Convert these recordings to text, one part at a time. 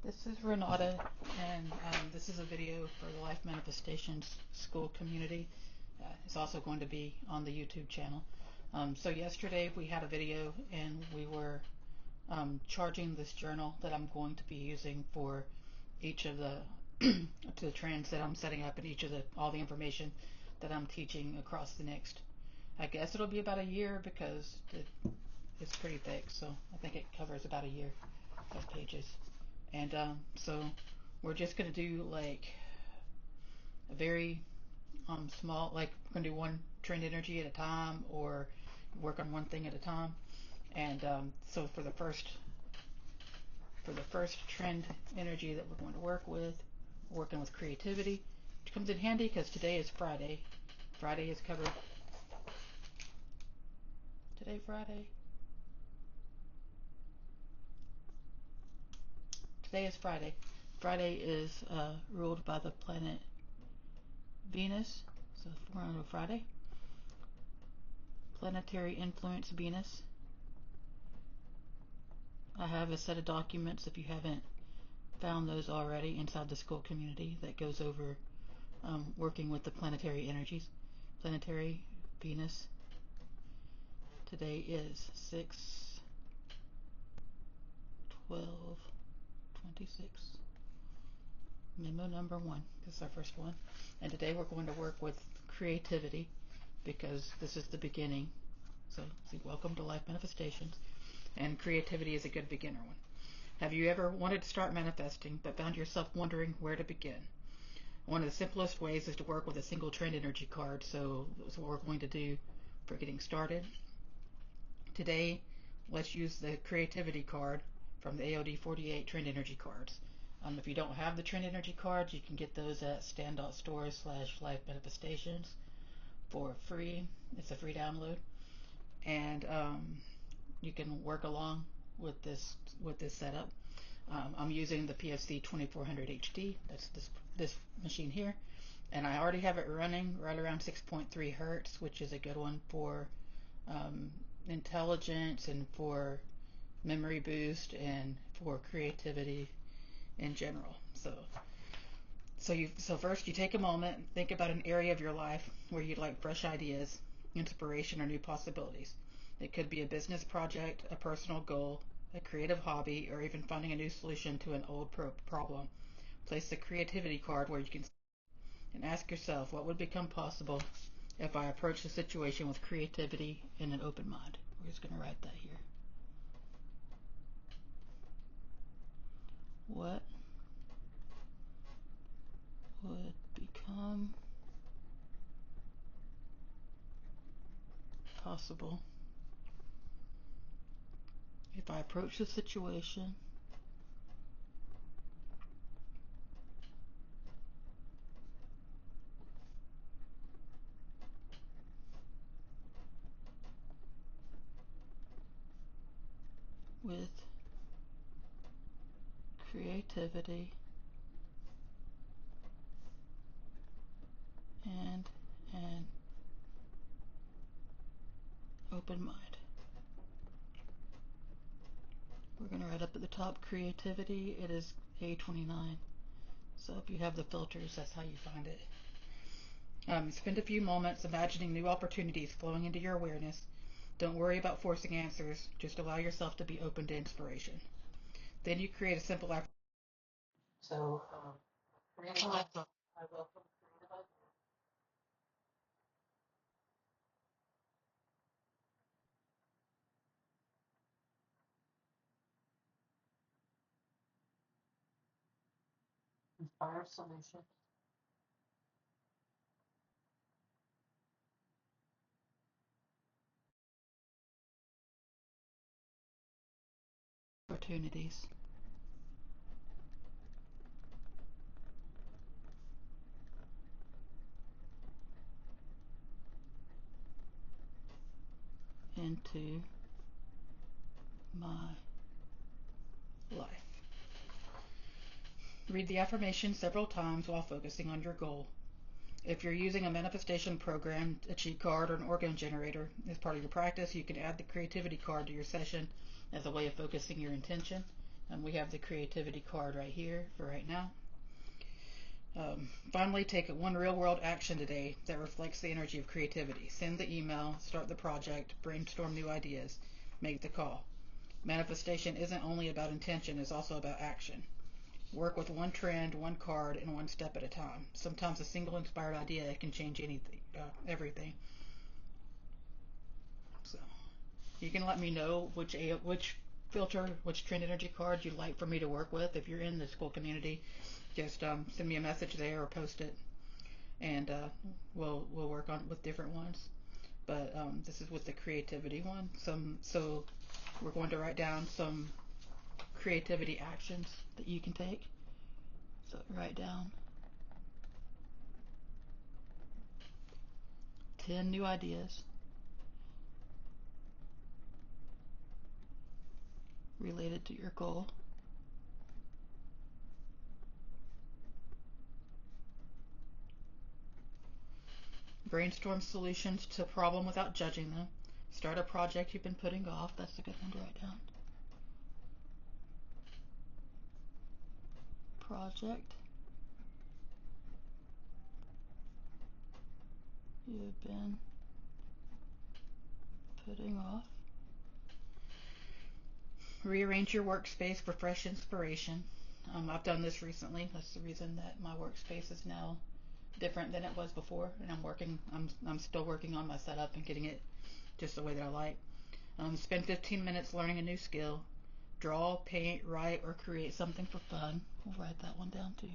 This is Renata, and this is a video for the Life Manifestations School community. It's also going to be on the YouTube channel. So yesterday we had a video, and we were charging this journal that I'm going to be using for each of the to the trends that I'm setting up, and each of all the information that I'm teaching across the next. I guess it'll be about a year because it's pretty thick, so I think it covers about a year of pages. And so we're just going to do like a very small, like we're going to do one trend energy at a time, or work on one thing at a time. And so for the first trend energy that we're going to work with, working with creativity, which comes in handy because today is Friday. Friday is covered. Today Friday. Today is Friday. Friday is ruled by the planet Venus, so we're on a Friday. Planetary influence Venus. I have a set of documents, if you haven't found those already, inside the school community that goes over working with the planetary energies. Planetary Venus. Today is 6/12/26. Memo number 1. This is our first one. And today we're going to work with creativity because this is the beginning. So, welcome to Life Manifestations. And creativity is a good beginner one. Have you ever wanted to start manifesting but found yourself wondering where to begin? One of the simplest ways is to work with a single trend energy card. So that's what we're going to do for getting started. Today, let's use the creativity card from the AOD 48 trend energy cards. If you don't have the trend energy cards, you can get those at stand.stores/life manifestations for free. It's a free download, and you can work along with this setup. I'm using the PFC 2400 HD. That's this machine here, and I already have it running right around 6.3 hertz, which is a good one for intelligence and for memory boost and for creativity in general. So first you take a moment and think about an area of your life where you'd like fresh ideas, inspiration, or new possibilities. It could be a business project, a personal goal, a creative hobby, or even finding a new solution to an old problem. Place the creativity card where you can and ask yourself what would become possible if I approach the situation with creativity and an open mind. We're just going to write that here. What would become possible if I approach the situation with creativity and an open mind. We're going to write up at the top creativity. It is A29. So if you have the filters, that's how you find it. Spend a few moments imagining new opportunities flowing into your awareness. Don't worry about forcing answers. Just allow yourself to be open to inspiration. Then you create a simple affirmation. So, creative ideas. I welcome creative ideas. Inspired solutions. Opportunities. Into my life. Read the affirmation several times while focusing on your goal. If you're using a manifestation program, a cheat card, or an Orgone generator as part of your practice, you can add the creativity card to your session as a way of focusing your intention. And we have the creativity card right here for right now. Finally, take one real world action today that reflects the energy of creativity. Send the email, start the project, brainstorm new ideas, make the call. Manifestation isn't only about intention, it's also about action. Work with one trend, one card, and one step at a time. Sometimes a single inspired idea can change anything, everything. So you can let me know which filter, which trend energy card you'd like for me to work with. If you're in the school community, just send me a message there or post it, and we'll work on with different ones. But this is with the creativity one. So we're going to write down some creativity actions that you can take. So write down 10 new ideas related to your goal. Brainstorm solutions to a problem without judging them. Start a project you've been putting off. That's a good one to write down. Project you've been putting off. Rearrange your workspace for fresh inspiration. I've done this recently. That's the reason that my workspace is now different than it was before, and I'm still working on my setup and getting it just the way that I like. Spend 15 minutes learning a new skill. Draw, paint, write, or create something for fun. We'll write that one down too.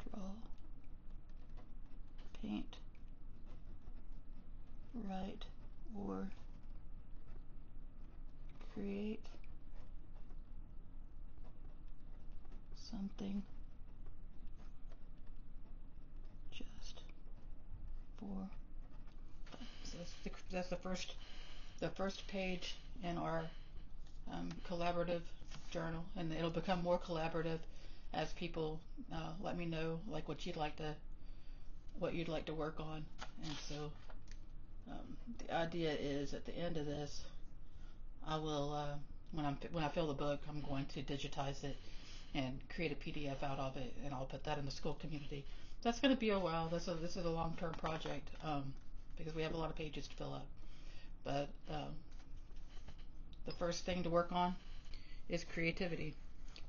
Draw, paint, write, or create something just for fun. So that's the first page in our collaborative journal, and it'll become more collaborative as people let me know like what you'd like to work on. And so the idea is at the end of this, I will when I fill the book, I'm going to digitize it and create a PDF out of it, and I'll put that in the school community. That's going to be a while. This is a long-term project because we have a lot of pages to fill up. But the first thing to work on is creativity.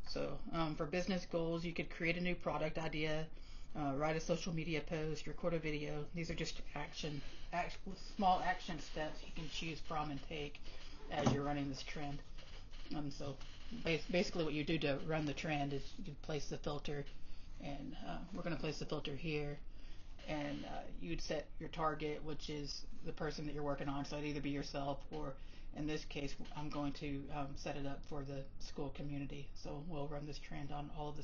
So for business goals, you could create a new product idea, write a social media post, record a video. These are just small action steps you can choose from and take as you're running this trend. So basically what you do to run the trend is you place the filter, and we're going to place the filter here, and you'd set your target, which is the person that you're working on. So it'd either be yourself, or in this case, I'm going to set it up for the school community. So we'll run this trend on all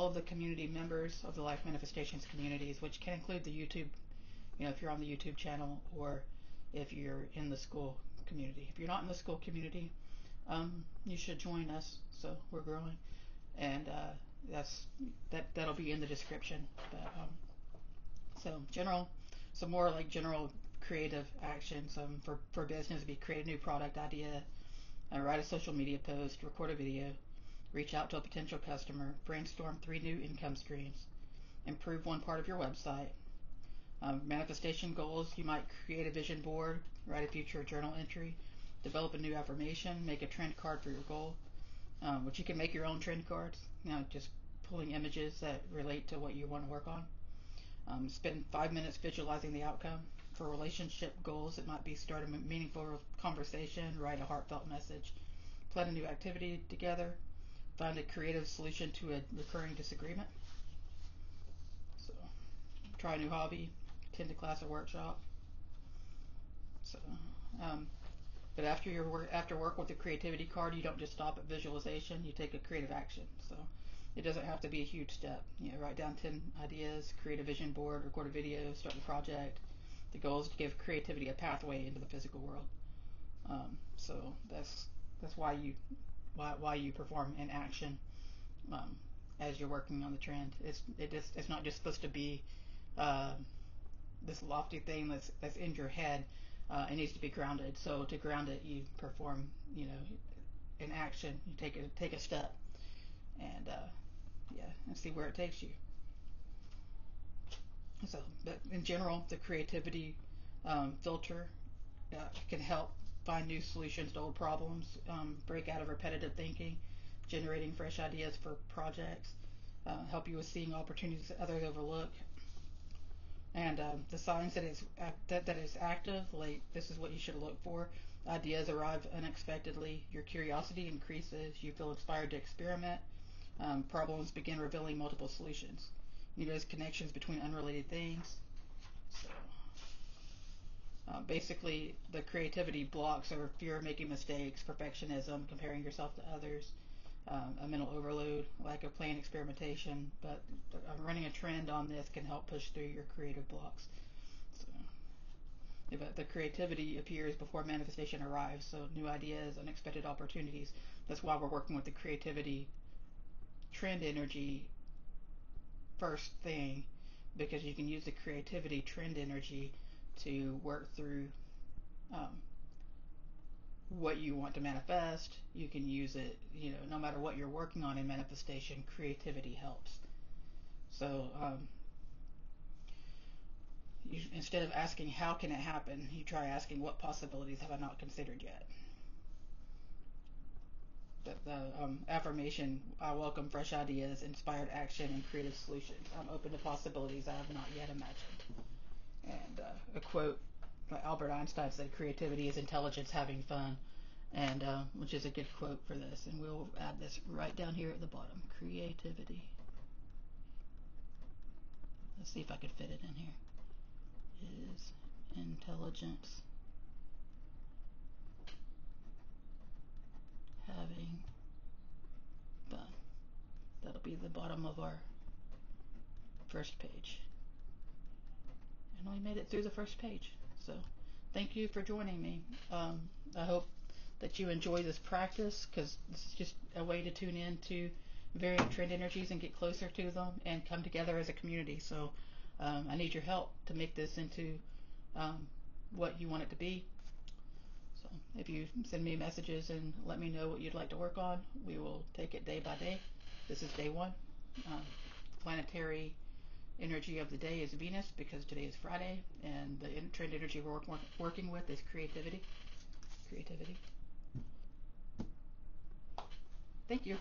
of the community members of the Life Manifestations communities, which can include the YouTube, if you're on the YouTube channel, or if you're in the school community. If you're not in the school community, you should join us. So we're growing, and that'll be in the description. But some more like general creative actions. For business, be create a new product idea, write a social media post, record a video, reach out to a potential customer, brainstorm 3 new income streams, improve one part of your website. Manifestation goals, you might create a vision board, write a future journal entry, develop a new affirmation, make a trend card for your goal, which you can make your own trend cards, just pulling images that relate to what you want to work on. Spend 5 minutes visualizing the outcome. For relationship goals, it might be start a meaningful conversation, write a heartfelt message, plan a new activity together, find a creative solution to a recurring disagreement. So, try a new hobby, attend a class or workshop. So, but after work with the creativity card, you don't just stop at visualization. You take a creative action. So it doesn't have to be a huge step. Write down 10 ideas, create a vision board, record a video, start the project. The goal is to give creativity a pathway into the physical world. So that's why you perform an action as you're working on the trend. It's not just supposed to be this lofty thing that's in your head. It needs to be grounded. So to ground it, you perform an action. You take a step, and and see where it takes you. So, but in general, the creativity filter can help find new solutions to old problems, break out of repetitive thinking, generating fresh ideas for projects, help you with seeing opportunities that others overlook. And the signs that it's active, like this is what you should look for. Ideas arrive unexpectedly. Your curiosity increases. You feel inspired to experiment. Problems begin revealing multiple solutions. You notice connections between unrelated things. So, basically, the creativity blocks are fear of making mistakes, perfectionism, comparing yourself to others, a mental overload, lack of planned experimentation. But running a trend on this can help push through your creative blocks. So, but the creativity appears before manifestation arrives. So new ideas, unexpected opportunities. That's why we're working with the creativity trend energy first thing, because you can use the creativity trend energy to work through um, what you want to manifest. You can use it, no matter what you're working on in manifestation, creativity helps. So instead of asking how can it happen, you try asking what possibilities have I not considered yet. The affirmation, I welcome fresh ideas, inspired action, and creative solutions. I'm open to possibilities I have not yet imagined. And a quote by Albert Einstein said, creativity is intelligence having fun, and which is a good quote for this. And we'll add this right down here at the bottom. Creativity. Let's see if I could fit it in here. Is intelligence having fun. That'll be the bottom of our first page. And we made it through the first page. So thank you for joining me. I hope that you enjoy this practice, because this is just a way to tune in to varying trend energies and get closer to them and come together as a community. So I need your help to make this into what you want it to be. So if you send me messages and let me know what you'd like to work on, we will take it day by day. This is day one. Planetary energy of the day is Venus, because today is Friday, and the trend energy we're working with is creativity. Thank you.